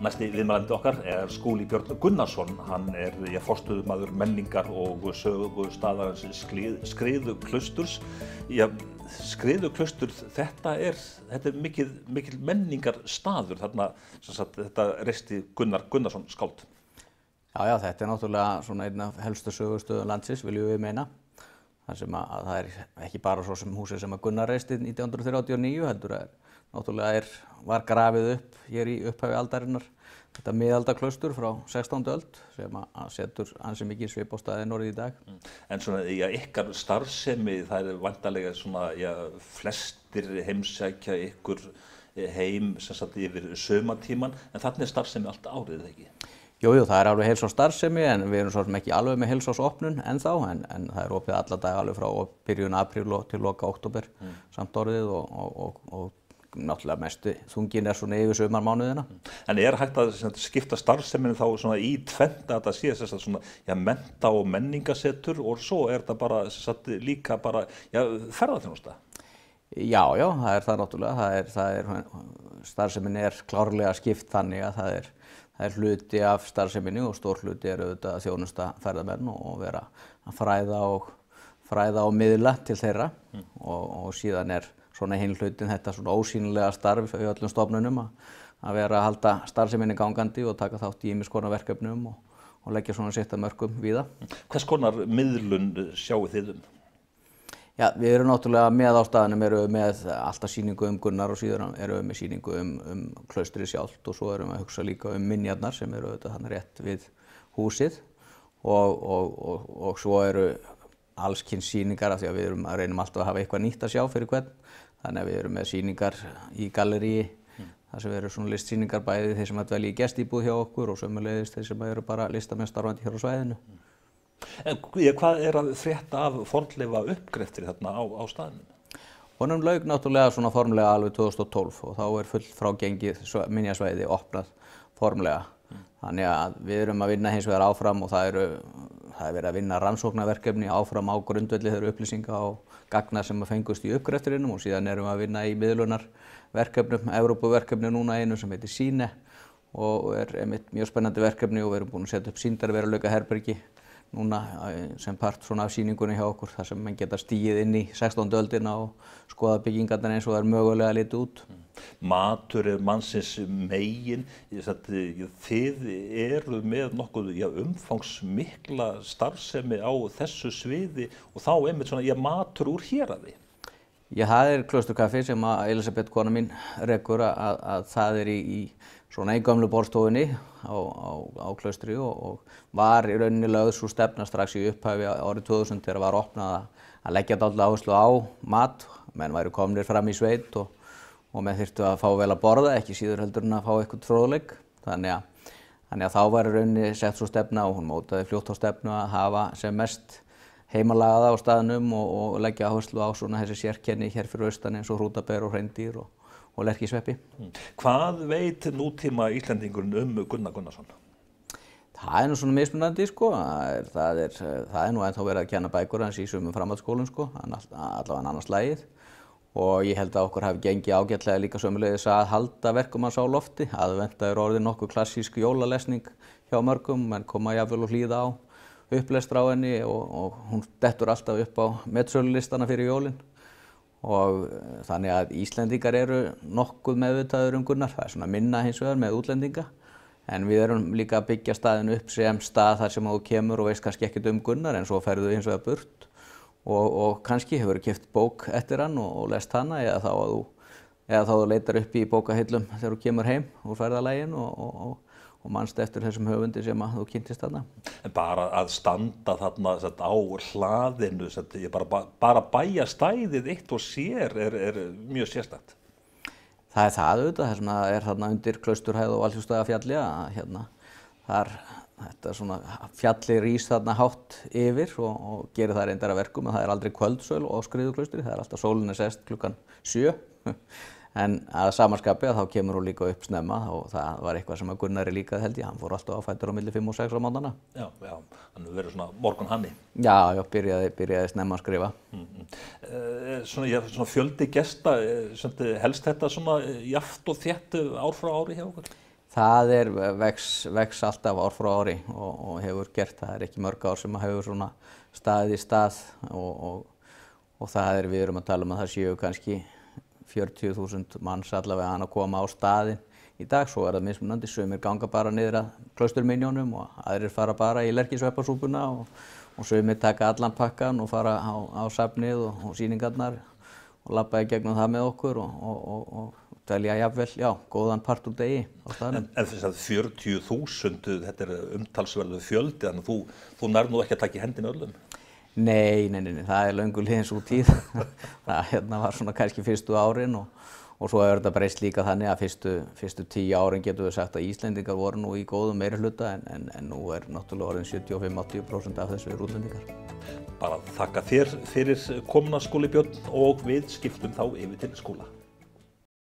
Næsti viðmælandi okkar Skúli Björn Gunnarsson. Hann forstöðumaður menningar og sögustaðarins Skriðuklausturs. Skriðuklaustur, þetta er mikil menningarstaður þarna, þetta reisti Gunnar Gunnarsson skáld. Já, þetta náttúrulega svona einn af helstu sögustöðum landsins, viljum við meina. Þar sem að það ekki bara svo sem húsið sem að Gunnar reisti 1939, heldur náttúrulega var grafið upp hér í upphafi aldarinnar þetta miðaldaklaustur frá 16. öld sem að setur ansi mikið svip á staðinn orðið í dag. En svona, ykkar starfsemi, það væntanlega svona, flestir heimsækja ykkur heim sem sagt yfir sumartíman, en þarna starfsemi allt árið, ekki? Jú, það alveg heilsárs starfsemi, en við erum svo sem ekki alveg með heilsárs opnun ennþá, en það opið alla dag alveg frá byrjun apríl til loka október samt orðið og náttúrulega mestu þungin svona yfir sumarmánuðina. En hægt að skipta starfseminu þá svona í tvennt, að það sé svona, mennta- og menningarsetur, og svo þetta bara líka bara ferðaþjónusta? Já, það það náttúrulega. Starfsemin klárlega skipt þannig að það er hluti af starfseminni og stór hluti auðvitað að þjónusta ferðamenn og vera að fræða og miðla til þeirra og síðan svona hinn hlutin þetta svona ósýnilega starf í öllum stofnunum að vera að halda starfseminni gangandi og taka þátt í ýmiss konar verkefnum og leggja svona sitt að mörkum víða. Hvers konar miðlun sjáið þið Já, við erum náttúrulega með á staðnum með alltaf sýningu Gunnar og síðan erum við með sýningu klaustrið sjálft og svo erum við að hugsa líka minjarnar sem auðvitað þannig rétt við húsið og svo alls kyns sýningar af því að við reynum alltaf að hafa eitthvað nýtt að sjá fyrir hvern. Þannig að við erum með sýningar í galleríi, þar sem eru svona listsýningar bæði þeir sem dvelja í gestíbúð hjá okkur og sömuleiðis þeir sem eru bara listamenn starfandi hér á svæðinu. En hvað að frétta af fornleifa uppgreftri þarna á staðnum? Honum lauk náttúrulega svona formlega alveg 2012 og þá fullt frágengið minjasvæði opnað formlega. Þannig að við erum að vinna hins vegar áfram og það verið að vinna rannsóknarverkefni áfram á grundvelli þeirra upplýsinga og gagna sem fengust í uppgreftrinum og síðan erum við að vinna í miðlunarverkefnum, Evrópuverkefni núna einu sem heitir Sýne og einmitt mjög spennandi verkefni og við erum búin að setja upp sýndarveruleika herbergi núna sem part svona af sýningunni hjá okkur þar sem menn geta stigið inn í 16. öldina og skoða byggingarnar eins og það mögulega litið út. Matur mannsins megin, þið eru með nokkuð umfangsmikla starfsemi á þessu sviði og þá einmitt svona matur úr héraði. Já, það Klausturkaffi sem að Elisabeth kona mín rekur að það í svona í gömlu borðstofunni á Klaustri og var í rauninni lögð sú stefna strax í upphafi árið 2000 þegar var opnað að leggja dálítið áherslu á mat. Menn væru komnir fram í sveit og menn þyrftu að fá vel að borða, ekki síður heldur en að fá eitthvað fróðleik. Þannig að þá var í rauninni sett svo stefna og hún mótaði fljótt á stefnu að hafa sem mest heimalagaða á staðnum og leggja áherslu á svona þessi sérkenni hér fyrir austan eins og hrútaber og hreindýr og lerkisveppi. Hvað veit nútíma Íslendingurinn Gunnar Gunnarsson? Það nú svona mismunandi það nú ennþá verið að kenna bækur hans í sumum framhaldsskólum allavega annars slagið og ég held að okkur hafi gengið ágætlega líka sömuleiðis að halda verkum hans á lofti. Aðventa orðið nokkuð klassísk jólalesning hjá mörgum, menn koma jafnvel og hlýða á upplestra á henni og hún dettur alltaf upp á metsölulistana fyrir jólin. Og þannig að Íslendingar eru nokkuð meðvitaður Gunnar, það svona minna hins vegar með útlendinga. En við erum líka að byggja staðinn upp sem stað þar sem þú kemur og veist kannski ekkert Gunnar en svo ferðu hins vegar burt og kannski hefur keypt bók eftir hann og lest hana eða þá þú leitar upp í bókahillum þegar þú kemur heim úr ferðalaginn og manst eftir þessum höfundi sem þú kynntist þarna. En bara að standa þarna á hlaðinu, bara bæjarstæðið eitt og sér mjög sérstakt. Það það auðvitað, þess vegna þarna undir Klausturhæð og Valþjófsstaðafjalli að þetta svona fjalli rís þarna hátt yfir og gerir það reyndar að verkum að það aldrei kvöldsöl á Skriðuklaustri, það alltaf sólin sest klukkan 7. En að samanskapi að þá kemur hún líka upp snemma og það var eitthvað sem að Gunnari líkað held ég, hann fór alltaf á fætur á milli 5 og 6 á mótnana. Já, hann verður svona morgunhanni. Já, byrjaði snemma að skrifa. Svona fjöldi gesta, helst þetta svona jafnt og þétt ár frá ári hjá okkur? Það vex alltaf ár frá ári og hefur gert. Það ekki mörg ár sem hefur svona staðið í stað og við erum að tala um að það séu kannski 40.000 manns allavega að koma á staðinn í dag. Svo það mismunandi, sumir ganga bara niður að Klausturminjunum og aðrir fara bara í Lerkisveppasúpuna og sumir taka allan pakkan og fara á safnið og sýningarnar og labba í gegnum það með okkur og dvelja jafnvel, góðan part úr degi á staðnum. En þess að 40.000, þetta umtalsverður fjöldi, þannig að þú nær nú ekki að taka í hendina öllum? Nei, það löngu liðin sú tíð. Það var svona kannski fyrstu árin og svo hefur þetta breyst líka þannig að fyrstu 10 árin getum við sagt að Íslendingar voru nú í góðum meirihluta en nú náttúrulega orðin 75–80% af þessu útlendingar. Bara þakka þér fyrir komuna, Skúli Björn, og við skiptum þá yfir til skóla.